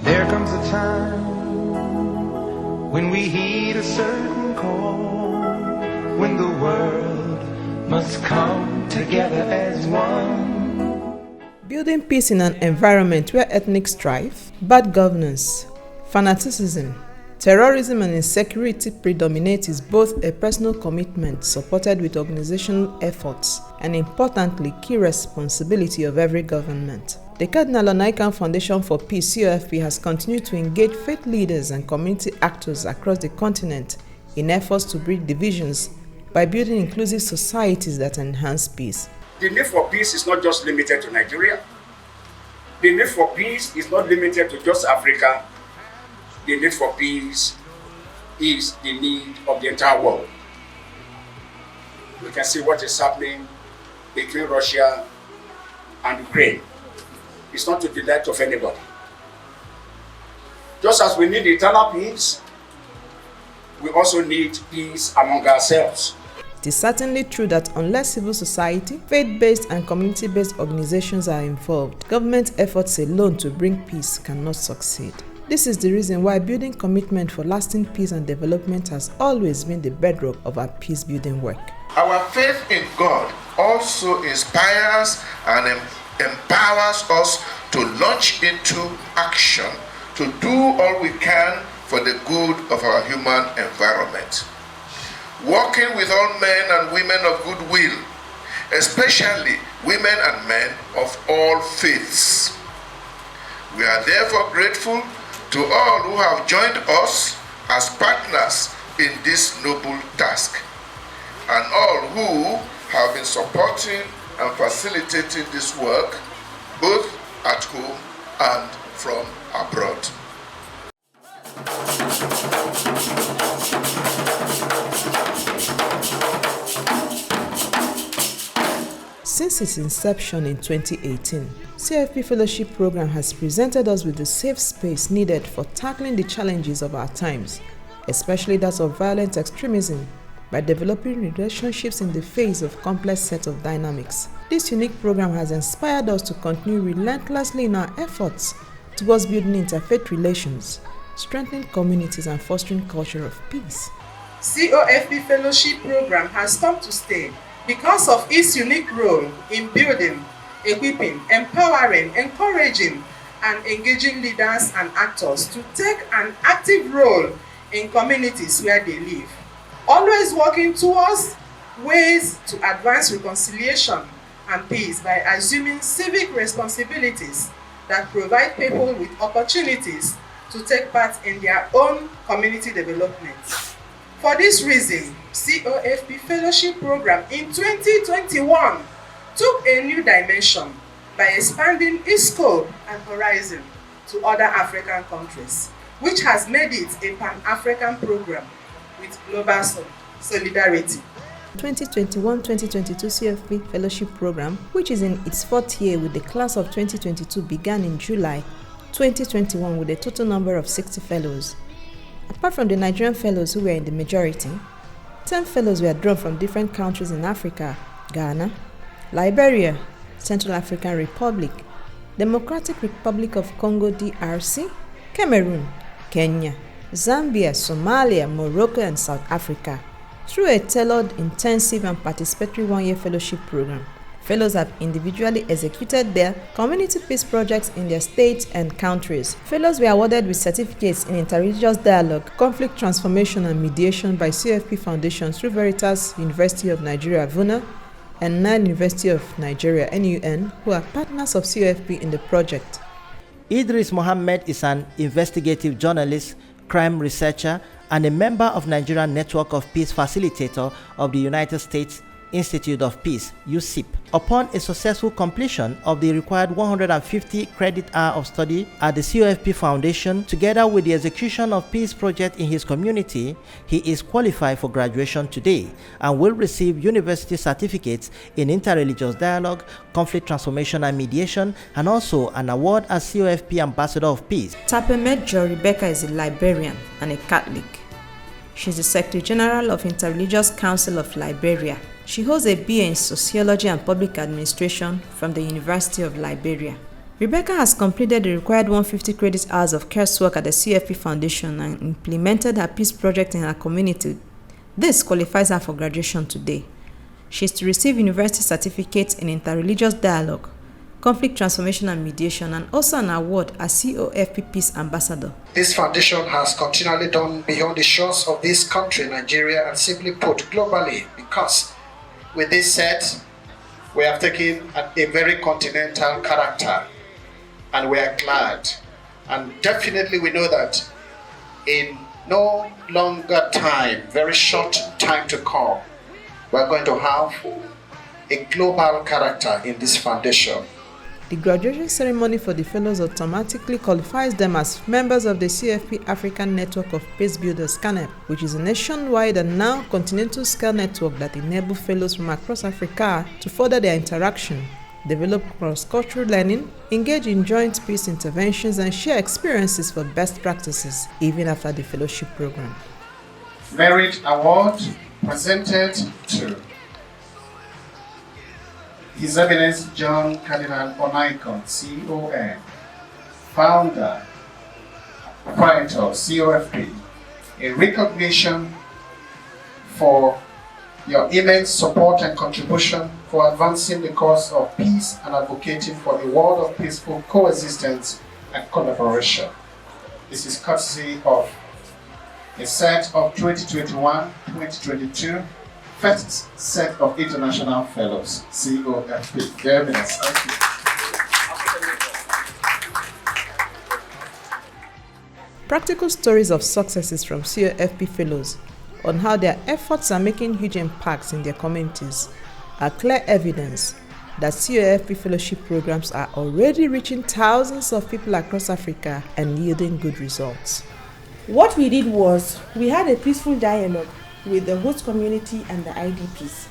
There comes a time when we heed a certain call, when the world must come together as one. Building peace in an environment where ethnic strife, bad governance, fanaticism, terrorism and insecurity predominate is both a personal commitment supported with organizational efforts and, importantly, key responsibility of every government. The Cardinal Onaiyekan Foundation for Peace (COFP) has continued to engage faith leaders and community actors across the continent in efforts to bridge divisions by building inclusive societies that enhance peace. The need for peace is not just limited to Nigeria. The need for peace is not limited to just Africa. The need for peace is the need of the entire world. We can see what is happening between Russia and Ukraine. It's not to the delight of anybody. Just as we need eternal peace, we also need peace among ourselves. It is certainly true that unless civil society, faith-based and community-based organizations are involved, government efforts alone to bring peace cannot succeed. This is the reason why building commitment for lasting peace and development has always been the bedrock of our peace-building work. Our faith in God also inspires and empowers us to launch into action to do all we can for the good of our human environment. Working with all men and women of goodwill, especially women and men of all faiths. We are therefore grateful to all who have joined us as partners in this noble task, and all who have been supporting and facilitating this work, both at home and from abroad. Since its inception in 2018, COFP Fellowship Program has presented us with the safe space needed for tackling the challenges of our times, especially that of violent extremism, by developing relationships in the face of complex set of dynamics. This unique program has inspired us to continue relentlessly in our efforts towards building interfaith relations, strengthening communities and fostering culture of peace. COFP Fellowship Program has come to stay because of its unique role in building, equipping, empowering, encouraging, and engaging leaders and actors to take an active role in communities where they live, always working towards ways to advance reconciliation and peace by assuming civic responsibilities that provide people with opportunities to take part in their own community development. For this reason, COFP Fellowship Program in 2021 took a new dimension by expanding its scope and horizon to other African countries, which has made it a Pan-African program with global solidarity. 2021-2022 COFP Fellowship Program, which is in its fourth year with the class of 2022, began in July 2021 with a total number of 60 fellows. Apart from the Nigerian fellows who were in the majority, 10 fellows were drawn from different countries in Africa: Ghana, Liberia, Central African Republic, Democratic Republic of Congo DRC, Cameroon, Kenya, Zambia, Somalia, Morocco, and South Africa, through a tailored, intensive, and participatory one-year fellowship program. Fellows have individually executed their community peace projects in their states and countries. Fellows were awarded with certificates in interreligious dialogue, conflict transformation and mediation by COFP Foundation through Veritas University of Nigeria, VUNA, and Nile University of Nigeria, NUN, who are partners of COFP in the project. Idris Mohammed is an investigative journalist, crime researcher, and a member of Nigerian Network of Peace Facilitator of the United States Institute of Peace, USIP. Upon a successful completion of the required 150 credit hour of study at the COFP Foundation, together with the execution of peace project in his community, he is qualified for graduation today and will receive university certificates in interreligious dialogue, conflict transformation and mediation, and also an award as COFP Ambassador of Peace. Tapemejo Rebecca is a Liberian and a Catholic. She is the Secretary General of Interreligious Council of Liberia. She holds a BA in Sociology and Public Administration from the University of Liberia. Rebecca has completed the required 150 credit hours of coursework at the COFP Foundation and implemented her peace project in her community. This qualifies her for graduation today. She is to receive university certificates in interreligious dialogue, conflict transformation and mediation, and also an award as COFP Peace Ambassador. This foundation has continually done beyond the shores of this country, Nigeria, and simply put, globally, because with this set, we have taken a very continental character, and we are glad. And definitely we know that in no longer time, very short time to come, we're going to have a global character in this foundation. The graduation ceremony for the fellows automatically qualifies them as members of the COFP African Network of Peace Builders (CANEP), which is a nationwide and now continental scale network that enables fellows from across Africa to further their interaction, develop cross-cultural learning, engage in joint peace interventions, and share experiences for best practices, even after the fellowship program. Merit Award presented to His Eminence John Cardinal Onaiyekan, CON, founder, proprietor of COFP, in recognition for your immense support and contribution for advancing the cause of peace and advocating for a world of peaceful coexistence and collaboration. This is courtesy of a set of 2021-2022 first set of international fellows, COFP. Thank you. Practical stories of successes from COFP fellows on how their efforts are making huge impacts in their communities are clear evidence that COFP fellowship programs are already reaching thousands of people across Africa and yielding good results. What we did was, we had a peaceful dialogue with the host community and the IDPs.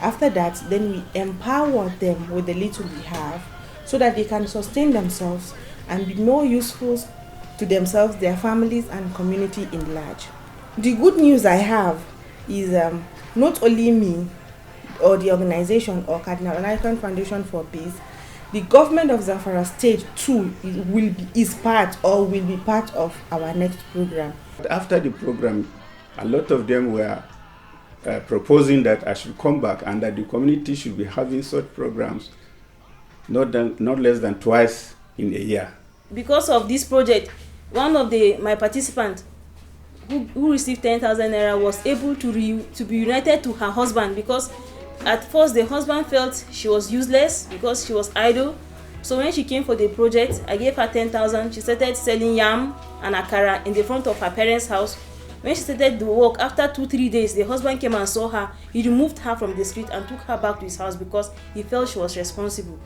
After that, then we empowered them with the little we have so that they can sustain themselves and be more useful to themselves, their families, and community in large. The good news I have is not only me or the organization or Cardinal Onaiyekan Foundation for Peace, the government of Zamfara State too will be part of our next program. After the program, a lot of them were proposing that I should come back and that the community should be having such programs not less than twice in a year. Because of this project, one of my participants who received 10,000 naira was able to be united to her husband, because at first the husband felt she was useless because she was idle. So when she came for the project, I gave her 10,000. She started selling yam and akara in the front of her parents' house. When she started the work, after 2-3 days, the husband came and saw her. He removed her from the street and took her back to his house because he felt she was responsible.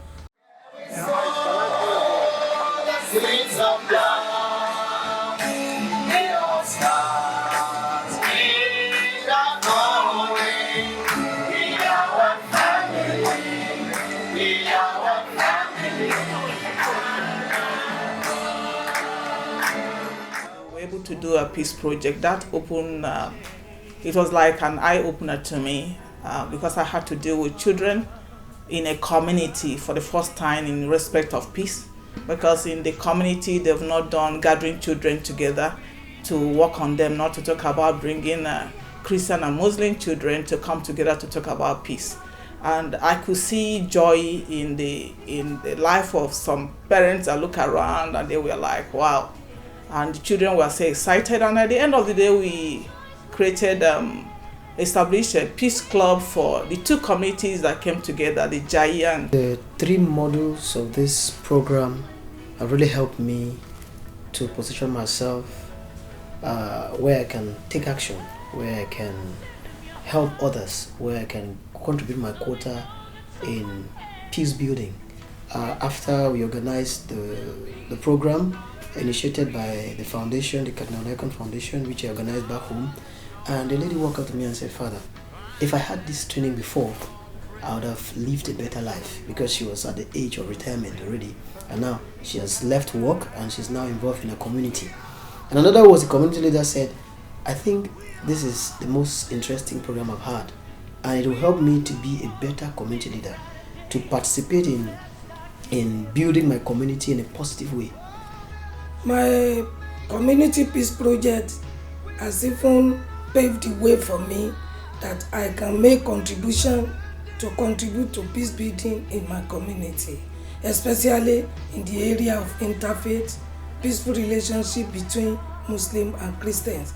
Able to do a peace project that opened, it was like an eye-opener to me because I had to deal with children in a community for the first time in respect of peace, because in the community they've not done gathering children together to work on them, not to talk about bringing Christian and Muslim children to come together to talk about peace. And I could see joy in the life of some parents that look around and they were like, wow. And the children were so excited, and at the end of the day we established a peace club for the two communities that came together, the Jai and... The 3 modules of this program have really helped me to position myself where I can take action, where I can help others, where I can contribute my quota in peace building. After we organized the program, initiated by the foundation, the Cardinal Onaiyekan Foundation, which I organized back home, and the lady walked up to me and said, "Father, if I had this training before, I would have lived a better life," because she was at the age of retirement already, and now she has left work and she's now involved in a community. And another was the community leader said, "I think this is the most interesting program I've had, and it will help me to be a better community leader, to participate in in building my community in a positive way. My community peace project has even paved the way for me that I can make contribution to contribute to peace building in my community, especially in the area of interfaith, peaceful relationship between Muslims and Christians.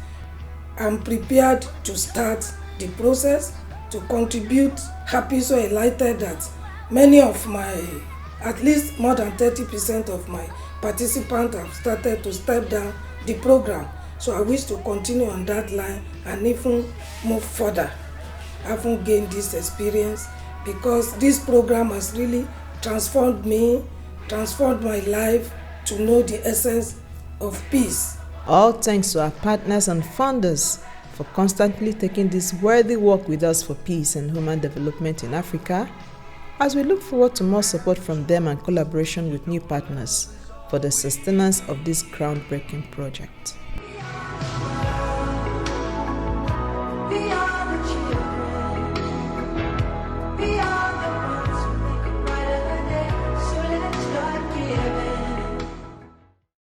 I'm prepared to start the process to contribute. Happy, so elated that many of my, at least more than 30% of my participants have started to step down the program. So I wish to continue on that line and even move further. I haven't gained this experience because this program has really transformed me, transformed my life to know the essence of peace. All thanks to our partners and funders for constantly taking this worthy work with us for peace and human development in Africa, as we look forward to more support from them and collaboration with new partners for the sustenance of this groundbreaking project.